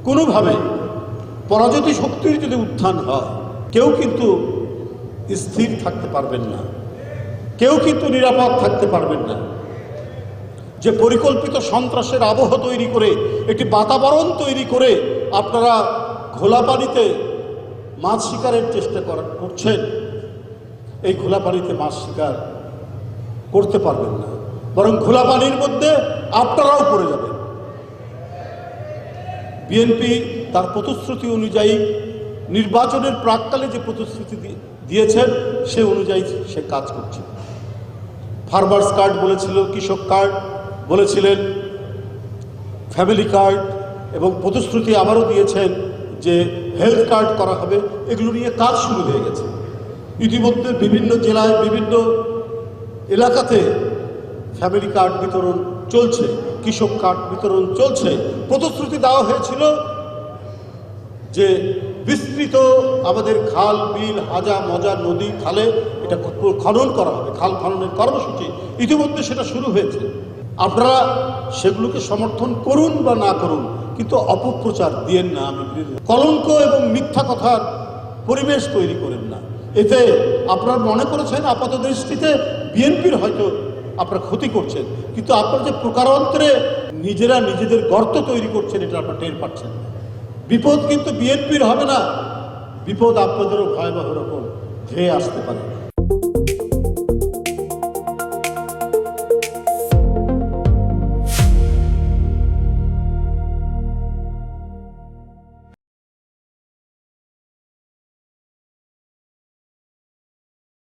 কোনোভাবে পরাজিত শক্তির যদি উত্থান হয়, কেউ কিন্তু স্থির থাকতে পারবেন না, কেউ কিন্তু নিরাপদ থাকতে পারবেন না। যে পরিকল্পিত সন্ত্রাসের আবহ তৈরি করে, একটি বাতাবরণ তৈরি করে আপনারা ঘোলা পানিতে মাছ শিকারের চেষ্টা করছেন, এই ঘোলা পানিতে মাছ শিকার করতে পারবেন না, বরং ঘোলা পানির মধ্যে আপনারাও পড়ে যাবেন। বিএনপি তার প্রতিশ্রুতি অনুযায়ী নির্বাচনের প্রাক্কালে যে প্রতিশ্রুতি দিয়েছেন সে অনুযায়ী সে কাজ করছে। ফার্মার্স কার্ড বলেছিল, কৃষক কার্ড বলেছিলেন, ফ্যামিলি কার্ড, এবং প্রতিশ্রুতি আবারও দিয়েছেন যে হেলথ কার্ড করা হবে। এগুলো নিয়ে কাজ শুরু হয়ে গেছে। ইতিমধ্যে বিভিন্ন জেলায় বিভিন্ন এলাকাতে ফ্যামিলি কার্ড বিতরণ চলছে, কৃষক কার্ড বিতরণ চলছে। প্রতিশ্রুতি দেওয়া হয়েছিল যে বিস্তৃত আমাদের খাল, বিল, হাজা, মজা, নদী, খালে এটা খনন করা হবে, খাল খননের কর্মসূচি ইতিমধ্যে সেটা শুরু হয়েছে। আপনারা সেগুলোকে সমর্থন করুন বা না করুন, কিন্তু অপপ্রচার দিয়েন না। আমি কলঙ্ক এবং মিথ্যা কথার পরিবেশ তৈরি করেন না। এতে আপনারা মনে করেছেন আপাত দৃষ্টিতে বিএনপির হয়তো আপনারা ক্ষতি করছেন, কিন্তু আপনারা যে প্রকারান্তরে নিজেরা নিজেদের গর্ত তৈরি করছেন এটা আপনারা টের পাচ্ছেন। বিপদ কিন্তু বিএনপির হবে না, বিপদ আপনাদেরও ভয়াবহ রকম ধেয়ে আসতে পারে।